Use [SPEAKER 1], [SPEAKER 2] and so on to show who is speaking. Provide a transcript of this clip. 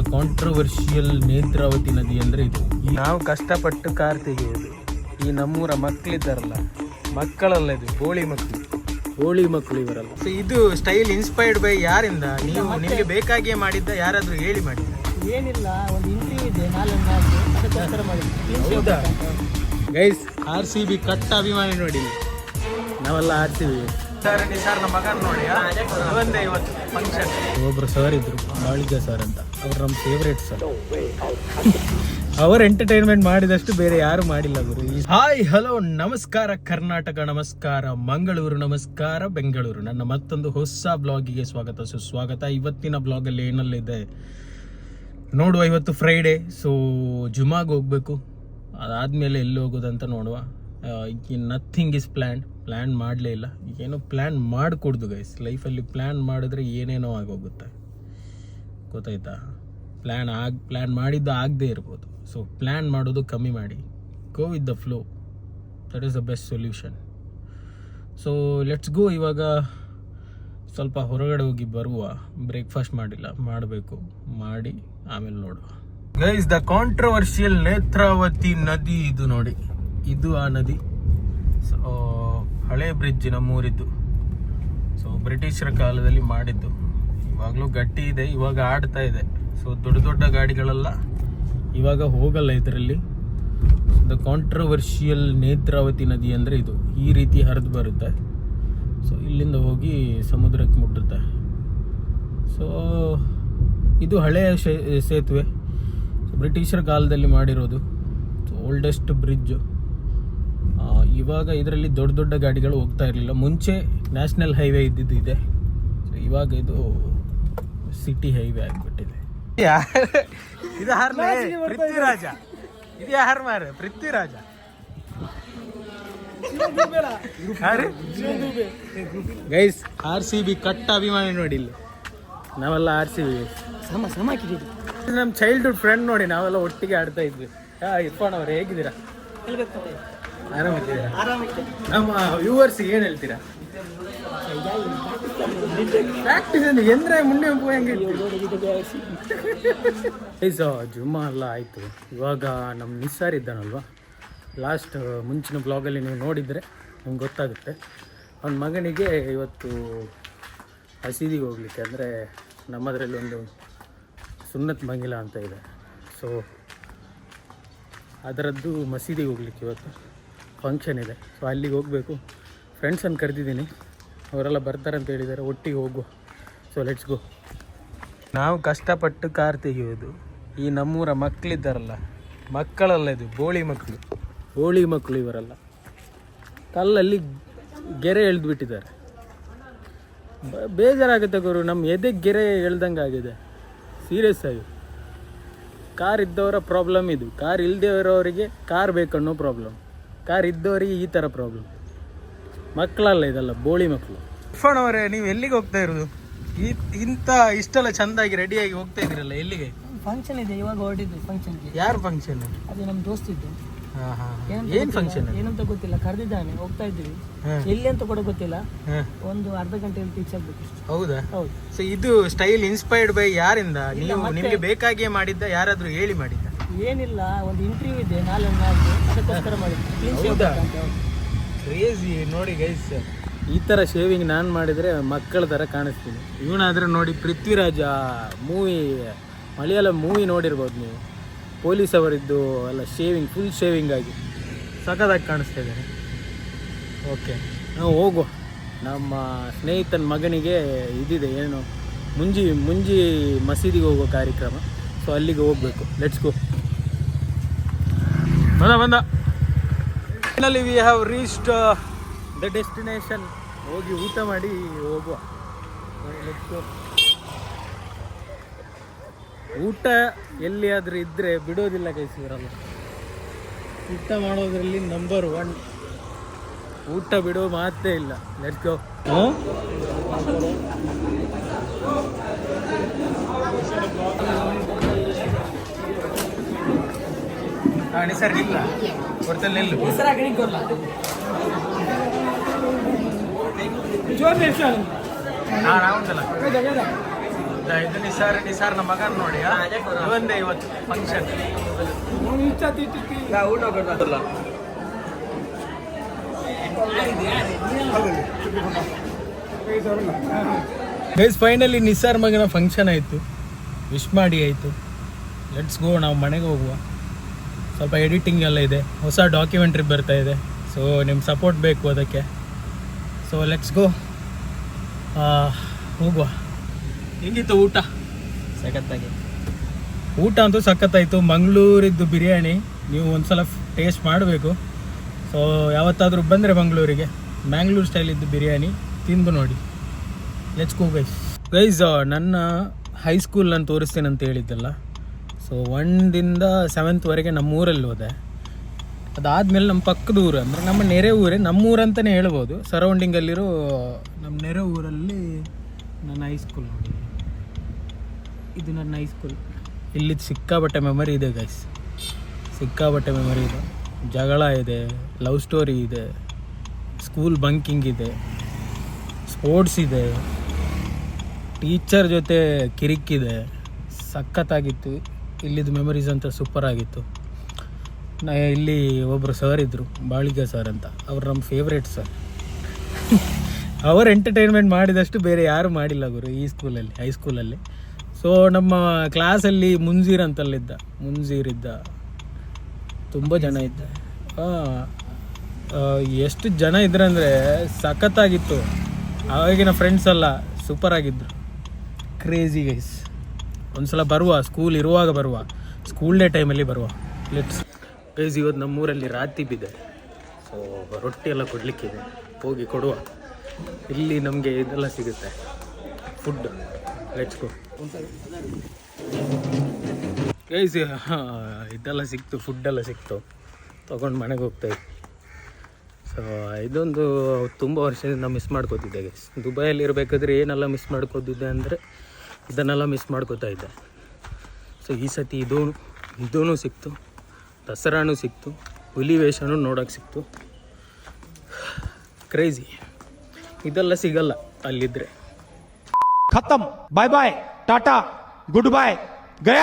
[SPEAKER 1] The controversial Netravati ನದಿ ಅಂದರೆ ಇದು. ನಾವು ಕಷ್ಟಪಟ್ಟು ಕಾರ್ ತೆಗೆಯೋದು. ಈ ನಮ್ಮೂರ ಮಕ್ಕಳಿದ್ದಾರಲ್ಲ, ಮಕ್ಕಳಲ್ಲ, ಇದು ಬೋಳಿ ಮಕ್ಕಳು ಇವರಲ್ಲ. ಸೊ ಇದು ಸ್ಟೈಲ್ ಇನ್ಸ್ಪೈರ್ಡ್ ಬೈ ಯಾರಿಂದ? ನೀವು ನಿಮಗೆ ಬೇಕಾಗಿಯೇ ಮಾಡಿದ್ದ, ಯಾರಾದರೂ ಹೇಳಿ ಮಾಡಿ?
[SPEAKER 2] ಏನಿಲ್ಲ, ಒಂದು ಇಂಟರ್ವ್ಯೂ ಇದೆ
[SPEAKER 1] ಹೌದಾ ಗೈಸ್? RCB ಕಟ್ಟ ಅಭಿಮಾನಿ ನೋಡಿ, ನಾವೆಲ್ಲ RCB. ಸರ್ ನಮ್ಮ ಮಗನ ನೋಡಿ, ಒಂದೇ ಇವತ್ತು ಫಂಕ್ಷನ್. ಒಬ್ರು ಸರ್ ಇದ್ರು, ಬಾಳಿಗ ಸರ್ ಅಂತ, ಅವ್ರು ನಮ್ಮ ಫೇವ್ರೇಟ್ ಸರ್. ಅವರು ಎಂಟರ್ಟೈನ್ಮೆಂಟ್ ಮಾಡಿದಷ್ಟು ಬೇರೆ ಯಾರು ಮಾಡಿಲ್ಲ ಗುರು. ಹಾಯ್, ಹಲೋ, ನಮಸ್ಕಾರ ಕರ್ನಾಟಕ, ನಮಸ್ಕಾರ ಮಂಗಳೂರು, ನಮಸ್ಕಾರ ಬೆಂಗಳೂರು. ನನ್ನ ಮತ್ತೊಂದು ಹೊಸ ಬ್ಲಾಗಿಗೆ ಸ್ವಾಗತ, ಸುಸ್ವಾಗತ. ಇವತ್ತಿನ ಬ್ಲಾಗಲ್ಲಿ ಏನಲ್ಲಿದೆ ನೋಡುವ. ಇವತ್ತು ಫ್ರೈಡೇ, ಸೊ ಜುಮಾಗೆ ಹೋಗ್ಬೇಕು. ಅದಾದಮೇಲೆ ಎಲ್ಲಿ ಹೋಗೋದಂತ ನೋಡುವ. ನಥಿಂಗ್ ಇಸ್ ಪ್ಲ್ಯಾನ್ ಮಾಡಲೇ ಇಲ್ಲ. ಏನೋ ಪ್ಲ್ಯಾನ್ ಮಾಡಿಕೊಡ್ದು ಗೈಸ್. ಲೈಫಲ್ಲಿ ಪ್ಲ್ಯಾನ್ ಮಾಡಿದ್ರೆ ಏನೇನೋ ಆಗೋಗುತ್ತೆ, ಗೊತ್ತಾಯ್ತಾ? ಪ್ಲ್ಯಾನ್ ಮಾಡಿದ್ದು ಆಗದೆ ಇರ್ಬೋದು. ಸೊ ಪ್ಲ್ಯಾನ್ ಮಾಡೋದು ಕಮ್ಮಿ ಮಾಡಿ, go with the flow, that is the best solution. So let's go. ಇವಾಗ ಸ್ವಲ್ಪ ಹೊರಗಡೆ ಹೋಗಿ ಬರುವ. ಬ್ರೇಕ್ಫಾಸ್ಟ್ ಮಾಡಿಲ್ಲ, ಮಾಡಬೇಕು, ಮಾಡಿ ಆಮೇಲೆ ನೋಡುವ. ಗೈಸ್, ದ ಕಾಂಟ್ರವರ್ಷಿಯಲ್ ನೇತ್ರಾವತಿ ನದಿ ಇದು ನೋಡಿ. ಇದು ಆ ನದಿ. ಸೊ ಹಳೆ ಬ್ರಿಡ್ಜ್ ನಮ್ಮೂರಿದ್ದು. ಸೊ ಬ್ರಿಟಿಷರ ಕಾಲದಲ್ಲಿ ಮಾಡಿದ್ದು. ಇವಾಗಲೂ ಗಟ್ಟಿ ಇದೆ, ಇವಾಗ ಆಡ್ತಾ ಇದೆ. ಸೊ ದೊಡ್ಡ ಗಾಡಿಗಳೆಲ್ಲ ಇವಾಗ ಹೋಗಲ್ಲ ಇದರಲ್ಲಿ. ದ ಕಾಂಟ್ರವರ್ಷಿಯಲ್ ನೇತ್ರಾವತಿ ನದಿ ಅಂದರೆ ಇದು. ಈ ರೀತಿ ಹರಿದು ಬರುತ್ತೆ. ಸೊ ಇಲ್ಲಿಂದ ಹೋಗಿ ಸಮುದ್ರಕ್ಕೆ ಮುಟ್ಟುತ್ತೆ. ಸೊ ಇದು ಹಳೆಯ ಸೇತುವೆ, ಬ್ರಿಟಿಷರ ಕಾಲದಲ್ಲಿ ಮಾಡಿರೋದು. Oldest bridge. ಇವಾಗ ಇದರಲ್ಲಿ ದೊಡ್ಡ ಗಾಡಿಗಳು ಹೋಗ್ತಾ ಇರಲಿಲ್ಲ. ಮುಂಚೆ ನ್ಯಾಷನಲ್ ಹೈವೇ ಇದ್ದಿದ್ದು ಇದೆ. ಸೊ ಇವಾಗ ಇದು ಸಿಟಿ ಹೈವೇ ಆಗಿಬಿಟ್ಟಿದೆ. ಇದು ಪೃಥ್ವಿರಾಜ. ಇದು ಯಾರು ಮಾರ? ಪೃಥ್ವಿರಾಜ. ಗೈಸ್, RCB ಕಟ್ಟ ಅಭಿಮಾನಿ ನೋಡಿ. ಇಲ್ಲಿ ನಾವೆಲ್ಲ RCB ನಮ್ಮ ಚೈಲ್ಡ್ಹುಡ್ ಫ್ರೆಂಡ್ ನೋಡಿ. ನಾವೆಲ್ಲ ಒಟ್ಟಿಗೆ ಆಡ್ತಾ ಇದ್ವಿ. ಇರ್ಫಾನ್ ಅವ್ರು ಹೇಗಿದ್ದೀರಾ? ಆರಾಮಿದ್ದೀರಾ? ನಮ್ಮ ವ್ಯೂವರ್ಸ್ ಏನು ಹೇಳ್ತೀರಾ? ಪ್ರಾಕ್ಟೀಸ್ ಎಂದ್ರೆ ಮುಂದೆ ಹೆಂಗೆ? ಜುಮ್ಮಾ ಎಲ್ಲ ಆಯಿತು. ಇವಾಗ ನಮ್ಮ ನಿಸ್ಸಾರ್ ಇದ್ದಾನಲ್ವ, ಲಾಸ್ಟ್ ಮುಂಚಿನ ಬ್ಲಾಗಲ್ಲಿ ನೀವು ನೋಡಿದರೆ ನಿಮ್ಗೆ ಗೊತ್ತಾಗುತ್ತೆ. ಅವನ ಮಗನಿಗೆ ಇವತ್ತು ಮಸೀದಿಗೆ ಹೋಗ್ಲಿಕ್ಕೆ, ಅಂದರೆ ನಮ್ಮದರಲ್ಲಿ ಒಂದು ಸುನ್ನತ್ ಮಂಗಿಲ ಅಂತ ಇದೆ. ಸೊ ಅದರದ್ದು ಮಸೀದಿಗೆ ಹೋಗ್ಲಿಕ್ಕೆ ಇವತ್ತು ಫಂಕ್ಷನ್ ಇದೆ. ಸೊ ಅಲ್ಲಿಗೆ ಹೋಗಬೇಕು. ಫ್ರೆಂಡ್ಸನ್ನು ಕರೆದಿದ್ದೀನಿ, ಅವರೆಲ್ಲ ಬರ್ತಾರೆ ಅಂತ ಹೇಳಿದ್ದಾರೆ. ಒಟ್ಟಿಗೆ ಹೋಗುವ. So let's go. ನಾವು ಕಷ್ಟಪಟ್ಟು ಕಾರ್ ತೆಗೆಯೋದು. ಈ ನಮ್ಮೂರ ಮಕ್ಕಳಿದ್ದಾರಲ್ಲ, ಮಕ್ಕಳಲ್ಲ, ಇದು ಬೋಳಿ ಮಕ್ಕಳು ಇವರೆಲ್ಲ. ಕಲ್ಲಲ್ಲಿ ಗೆರೆ ಎಳೆದ್ಬಿಟ್ಟಿದ್ದಾರೆ. ಬೇಜಾರಾಗುತ್ತೆ ಗುರು. ನಮ್ಮ ಎದೆಗೆ ಗೆರೆ ಎಳ್ದಂಗೆ ಆಗಿದೆ, ಸೀರಿಯಸ್ ಆಗಿ. ಕಾರ್ ಇದ್ದವರ ಪ್ರಾಬ್ಲಮ್ ಇದು. ಕಾರ್ ಇಲ್ಲದೆ ಇರೋರಿಗೆ ಕಾರ್ ಬೇಕನ್ನೋ ಪ್ರಾಬ್ಲಮ್. ಕಾರ್ ಇದ್ದವರಿಗೆ ಈ ಥರ ಪ್ರಾಬ್ಲಮ್. ಮಕ್ಕಳಲ್ಲ ಇದೆಲ್ಲ, ಬೋಳಿ ಮಕ್ಕಳು. ಇರ್ಫಾನ್ ಅವರೇ, ನೀವು ಎಲ್ಲಿಗೆ ಹೋಗ್ತಾ ಇರೋದು? ಇಷ್ಟೆಲ್ಲ ಚೆಂದಾಗಿ ರೆಡಿಯಾಗಿ ಹೋಗ್ತಾ ಇದ್ದೀರಲ್ಲ, ಎಲ್ಲಿಗೆ?
[SPEAKER 2] ಫಂಕ್ಷನ್ ಇದೆ, ಇವಾಗ ಹೊರಟಿದ್ದು ಫಂಕ್ಷನ್ಗೆ.
[SPEAKER 1] ಯಾರು ಫಂಕ್ಷನ್?
[SPEAKER 2] ಅದು ನಮ್ಮ ದೋಸ್ತಿದ್ದು.
[SPEAKER 1] ಏನ್ ಫಂಕ್ಷನ್?
[SPEAKER 2] ಏನಂತ ಗೊತ್ತಿಲ್ಲ, ಕರೆದಿದ್ದಾನೆ, ಹೋಗ್ತಾ ಇದ್ದೀವಿ. ಎಲ್ಲಿ ಅಂತ ಕೂಡ ಗೊತ್ತಿಲ್ಲ. ಒಂದು ಅರ್ಧ ಗಂಟೆಯಲ್ಲಿ ಫಿಕ್ಸ್ ಆಗ್ಬೇಕು.
[SPEAKER 1] ಹೌದಾ? ಹೌದು. ಸೊ ಇದು ಸ್ಟೈಲ್ ಇನ್ಸ್ಪೈರ್ಡ್ ಬೈ ಯಾರಿಂದ? ನೀವು ನಿಮಗೆ ಬೇಕಾಗಿಯೇ ಮಾಡಿದ್ದ, ಯಾರಾದ್ರೂ ಹೇಳಿ ಮಾಡಿದ್ದ?
[SPEAKER 2] ಏನಿಲ್ಲ, ಒಂದು ಇಂಟರ್ವ್ಯೂ ಇದೆ ನಾಳೆ, ಅದಕ್ಕೋಸ್ಕರ ಮಾಡಿದ್ದೆ.
[SPEAKER 1] ಕ್ರೇಜಿ ನೋಡಿ ಗೈಸ್. ಈ ಥರ ಶೇವಿಂಗ್ ನಾನು ಮಾಡಿದರೆ ಮಕ್ಕಳ ಥರ ಕಾಣಿಸ್ತೀನಿ. ಇವನಾದ್ರೆ ನೋಡಿ, ಪೃಥ್ವಿರಾಜ ಮೂವಿ, ಮಲಯಾಳಂ ಮೂವಿ ನೋಡಿರ್ಬೋದು ನೀವು. ಪೊಲೀಸ್ ಅವರಿದ್ದು ಎಲ್ಲ ಶೇವಿಂಗ್, ಫುಲ್ ಶೇವಿಂಗ್ ಆಗಿ ಸಖತ್ತಾಗಿ ಕಾಣಿಸ್ತಾ ಇದ್ದಾರೆ. ಓಕೆ, ನಾವು ಹೋಗುವ. ನಮ್ಮ ಸ್ನೇಹಿತನ ಮಗನಿಗೆ ಇದಿದೆ, ಏನು ಮುಂಜಿ ಮಸೀದಿಗೆ ಹೋಗೋ ಕಾರ್ಯಕ್ರಮ. ಸೊ ಅಲ್ಲಿಗೆ ಹೋಗಬೇಕು. Let's go. ಬಂದ finally we have reached the destination. ಹೋಗಿ ಊಟ ಮಾಡಿ ಹೋಗುವ. Let's go. ಊಟ ಎಲ್ಲಿಯಾದರೂ ಇದ್ದರೆ ಬಿಡೋದಿಲ್ಲ ಕೈಸಿ ಇರಲ್ಲ. ಊಟ ಮಾಡೋದ್ರಲ್ಲಿ ನಂಬರ್ 1. ಊಟ ಬಿಡೋ ಮಾತೇ ಇಲ್ಲ. Let's go. ಸರ್ ಇಲ್ಲ ಕೊಡ್ತಲ್ಲ ನಿಲ್ಲು. ಇದು ನಿಸಾರ್ ನಮ್ಮ ಮಗನ್ ನೋಡಿ ಒಂದೇ ಇವತ್ತು ಫಂಕ್ಷನ್ ಗೈಸ್ ಫೈನಲಿ ನಿಸಾರ್ ಮಗನ ಫಂಕ್ಷನ್ ಆಯಿತು, ವಿಶ್ ಮಾಡಿ ಆಯಿತು. ಲೆಟ್ಸ್ ಗೋ, ನಾವು ಮನೆಗೆ ಹೋಗುವ. ಸ್ವಲ್ಪ ಎಡಿಟಿಂಗ್ ಎಲ್ಲ ಇದೆ, ಹೊಸ ಡಾಕ್ಯುಮೆಂಟ್ರಿ ಬರ್ತಾ ಇದೆ, ಸೊ ನಿಮ್ಮ ಸಪೋರ್ಟ್ ಬೇಕು ಅದಕ್ಕೆ. ಸೊ ಲೆಟ್ಸ್ ಗೋ, ಹೋಗುವ. ಹೆಂಗಿತ್ತು ಊಟ?
[SPEAKER 2] ಸಖತ್ತಾಗಿ
[SPEAKER 1] ಊಟ ಅಂತೂ ಸಖತ್ತಾಯಿತು. ಮಂಗಳೂರಿದ್ದು ಬಿರಿಯಾನಿ ನೀವು ಒಂದ್ಸಲ ಟೇಸ್ಟ್ ಮಾಡಬೇಕು. ಸೊ ಯಾವತ್ತಾದರೂ ಬಂದರೆ ಮಂಗಳೂರಿಗೆ ಮ್ಯಾಂಗ್ಳೂರ್ ಸ್ಟೈಲಿದ್ದು ಬಿರಿಯಾನಿ ತಿಂದು ನೋಡಿ. Let's go guys. ನನ್ನ ಹೈಸ್ಕೂಲ್ ನಾನು ತೋರಿಸ್ತೀನಿ ಅಂತ ಹೇಳಿದ್ದಲ್ಲ, ಸೊ 1ರಿಂದ 7th ನಮ್ಮೂರಲ್ಲಿ ಹೋದೆ. ಅದಾದಮೇಲೆ ನಮ್ಮ ಪಕ್ಕದ ಊರು ಅಂದರೆ ನಮ್ಮ ನೆರೆ ಊರೇ, ನಮ್ಮೂರಂತಲೇ ಹೇಳ್ಬೋದು. ಸರೌಂಡಿಂಗಲ್ಲಿರೋ ನಮ್ಮ ನೆರೆ ಊರಲ್ಲಿ ನನ್ನ ಹೈಸ್ಕೂಲ್ ನೋಡಿ. ಇದು ನನ್ನ ಹೈಸ್ಕೂಲ್. ಇಲ್ಲಿ ಸಿಕ್ಕಾಬಟ್ಟೆ ಮೆಮರಿ ಇದೆ ಗೈಸ್, ಸಿಕ್ಕಾಬಟ್ಟೆ ಮೆಮರಿ ಇದೆ. ಜಗಳ ಇದೆ, ಲವ್ ಸ್ಟೋರಿ ಇದೆ, ಸ್ಕೂಲ್ ಬಂಕಿಂಗ್ ಇದೆ, ಸ್ಪೋರ್ಟ್ಸ್ ಇದೆ, ಟೀಚರ್ ಜೊತೆ ಕಿರಿಕಿದೆ. ಸಖತ್ತಾಗಿತ್ತು. ಇಲ್ಲಿದ್ದು ಮೆಮರೀಸ್ ಅಂತ ಸೂಪರ್ ಆಗಿತ್ತು. ಇಲ್ಲಿ ಒಬ್ಬರು ಸರ್ ಇದ್ದರು, ಬಾಳಿಗೆ ಸರ್ ಅಂತ. ಅವ್ರು ನಮ್ಮ ಫೇವ್ರೇಟ್ ಸರ್. ಅವರು ಎಂಟರ್ಟೈನ್ಮೆಂಟ್ ಮಾಡಿದಷ್ಟು ಬೇರೆ ಯಾರು ಮಾಡಿಲ್ಲ ಗುರು ಈ ಸ್ಕೂಲಲ್ಲಿ, ಹೈಸ್ಕೂಲಲ್ಲಿ. ಸೊ ನಮ್ಮ ಕ್ಲಾಸಲ್ಲಿ ಮುಂಜೀರ್ ಅಂತಲ್ಲಿದ್ದ, ಮುಂಜೀರಿದ್ದ, ತುಂಬ ಜನ ಇದ್ದ. ಎಷ್ಟು ಜನ ಇದ್ರಂದರೆ ಸಖತ್ತಾಗಿತ್ತು. ಆವಾಗಿನ ಫ್ರೆಂಡ್ಸ್ ಎಲ್ಲ ಸೂಪರ್ ಆಗಿದ್ದರು. Crazy guys. ಒಂದ್ಸಲ ಬರುವ, ಸ್ಕೂಲ್ ಇರುವಾಗ ಬರುವ, ಸ್ಕೂಲ್ ಡೇ ಟೈಮಲ್ಲಿ ಬರುವ. Let's guys. ಇವತ್ತು ನಮ್ಮೂರಲ್ಲಿ ರಾತಿ ಬಿದೆ, ಸೊ ರೊಟ್ಟಿ ಎಲ್ಲ ಕೊಡಲಿಕ್ಕಿದೆ, ಹೋಗಿ ಕೊಡುವ. ಇಲ್ಲಿ ನಮಗೆ ಇದೆಲ್ಲ ಸಿಗುತ್ತೆ, ಫುಡ್. Let's go guys. ಇದೆಲ್ಲ ಸಿಕ್ತು, ಫುಡ್ಡೆಲ್ಲ ಸಿಕ್ತು, ತೊಗೊಂಡು ಮನೆಗೆ ಹೋಗ್ತಾಯಿದ್ವಿ. ಸೊ ಇದೊಂದು ತುಂಬ ವರ್ಷದಿಂದ ಮಿಸ್ ಮಾಡ್ಕೋತಿದ್ದೆ ಗೈಸ್. ದುಬೈಯಲ್ಲಿ ಇರಬೇಕಾದ್ರೆ ಏನೆಲ್ಲ ಮಿಸ್ ಮಾಡ್ಕೋತಿದ್ದೆ ಅಂದರೆ ಇದನ್ನೆಲ್ಲ ಮಿಸ್ ಮಾಡ್ಕೋತಾ ಇದ್ದೆ. ಸೊ ಈ ಸತಿ ಇದೂ ಸಿಕ್ತು, ದಸರಾನೂ ಸಿಕ್ತು, ಹುಲಿ ವೇಷನೂ ನೋಡೋಕ್ಕೆ ಸಿಕ್ತು. ಕ್ರೇಜಿ. ಇದೆಲ್ಲ ಸಿಗಲ್ಲ ಅಲ್ಲಿದ್ದರೆ.
[SPEAKER 3] ಖತಮ್. ಬಾಯ್ ಬಾಯ್, ಟಾಟಾ, ಗುಡ್ ಬಾಯ್, ಗಯಾ.